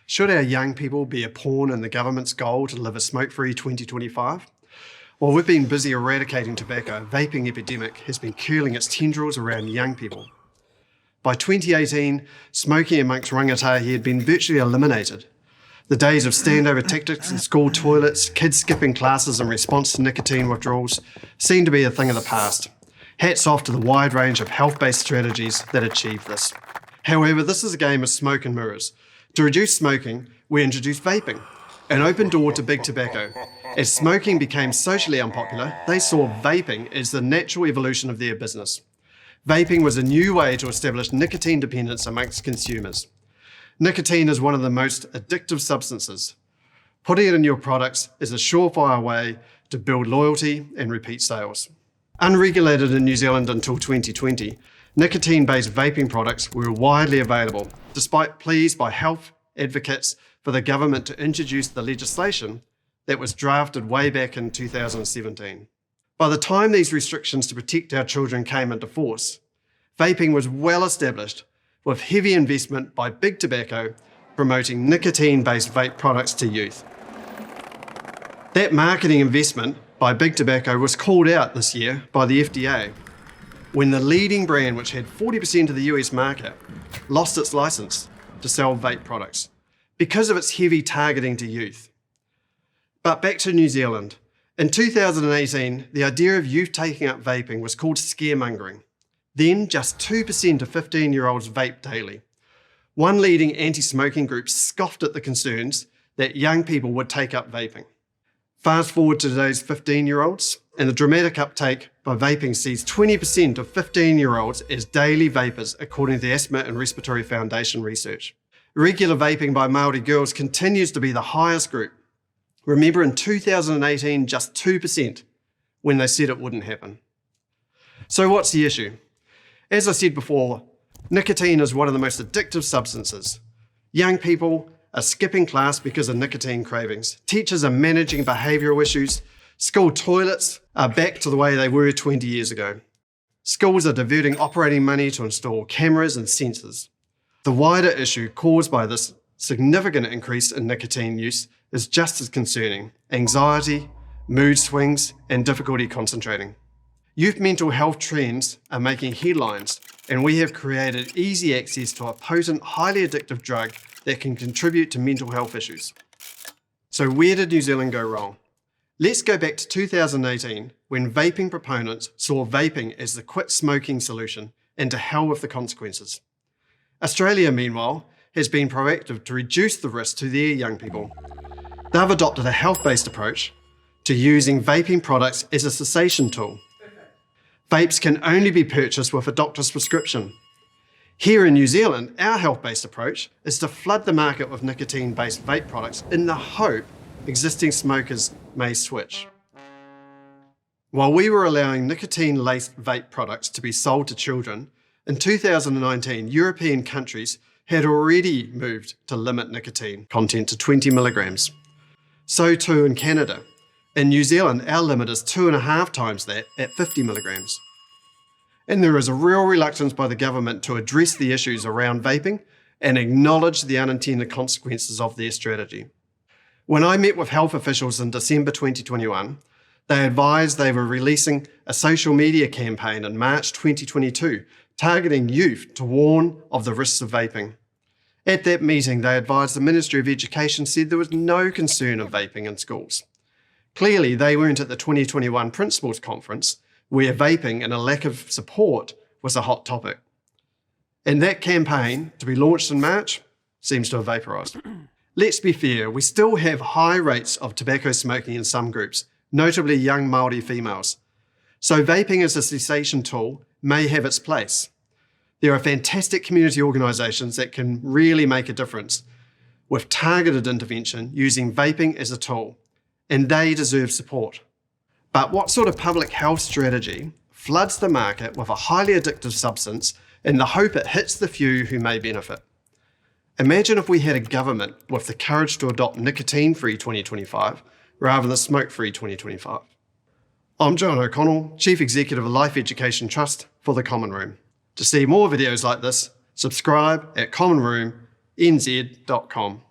Should our young people be a pawn in the government's goal to live a smoke-free 2025? While we've been busy eradicating tobacco, vaping epidemic has been curling its tendrils around young people. By 2018, smoking amongst rangatahi had been virtually eliminated. The days of standover tactics in school toilets, kids skipping classes in response to nicotine withdrawals seem to be a thing of the past. Hats off to the wide range of health-based strategies that achieve this. However, this is a game of smoke and mirrors. To reduce smoking, we introduced vaping, an open door to big tobacco. As smoking became socially unpopular, they saw vaping as the natural evolution of their business. Vaping was a new way to establish nicotine dependence amongst consumers. Nicotine is one of the most addictive substances. Putting it in your products is a surefire way to build loyalty and repeat sales. Unregulated in New Zealand until 2020, nicotine-based vaping products were widely available, despite pleas by health advocates for the government to introduce the legislation that was drafted way back in 2017. By the time these restrictions to protect our children came into force, vaping was well established, with heavy investment by big tobacco promoting nicotine-based vape products to youth. That marketing investment by big tobacco was called out this year by the FDA, when the leading brand, which had 40% of the US market, lost its license to sell vape products because of its heavy targeting to youth. But back to New Zealand. In 2018, the idea of youth taking up vaping was called scaremongering. Then just 2% of 15-year-olds vaped daily. One leading anti-smoking group scoffed at the concerns that young people would take up vaping. Fast forward to today's 15-year-olds, and the dramatic uptake by vaping sees 20% of 15-year-olds as daily vapers, according to the Asthma and Respiratory Foundation research. Regular vaping by Māori girls continues to be the highest group. Remember, in 2018, just 2%, when they said it wouldn't happen. So what's the issue? As I said before, nicotine is one of the most addictive substances. Young people are skipping class because of nicotine cravings. Teachers are managing behavioural issues. School toilets are back to the way they were 20 years ago. Schools are diverting operating money to install cameras and sensors. The wider issue caused by this significant increase in nicotine use is just as concerning: anxiety, mood swings, and difficulty concentrating. Youth mental health trends are making headlines, and we have created easy access to a potent, highly addictive drug that can contribute to mental health issues. So where did New Zealand go wrong? Let's go back to 2018, when vaping proponents saw vaping as the quit smoking solution, and to hell with the consequences. Australia, meanwhile, has been proactive to reduce the risk to their young people. They've adopted a health-based approach to using vaping products as a cessation tool. Vapes can only be purchased with a doctor's prescription. Here in New Zealand, our health-based approach is to flood the market with nicotine-based vape products in the hope existing smokers may switch. While we were allowing nicotine-laced vape products to be sold to children, in 2019, European countries had already moved to limit nicotine content to 20 milligrams. So too in Canada. In New Zealand, our limit is 2.5 times that at 50 milligrams. And there is a real reluctance by the government to address the issues around vaping and acknowledge the unintended consequences of their strategy. When I met with health officials in December 2021, they advised they were releasing a social media campaign in March 2022 targeting youth to warn of the risks of vaping. At that meeting, they advised the Ministry of Education said there was no concern of vaping in schools. Clearly, they weren't at the 2021 Principals Conference, where vaping and a lack of support was a hot topic. And that campaign, to be launched in March, seems to have vaporised. Let's be fair, we still have high rates of tobacco smoking in some groups, notably young Māori females. So vaping as a cessation tool may have its place. There are fantastic community organisations that can really make a difference with targeted intervention using vaping as a tool, and they deserve support. But what sort of public health strategy floods the market with a highly addictive substance in the hope it hits the few who may benefit? Imagine if we had a government with the courage to adopt nicotine-free 2025 rather than smoke-free 2025. I'm John O'Connell, Chief Executive of Life Education Trust for the Common Room. To see more videos like this, subscribe at commonroomnz.com.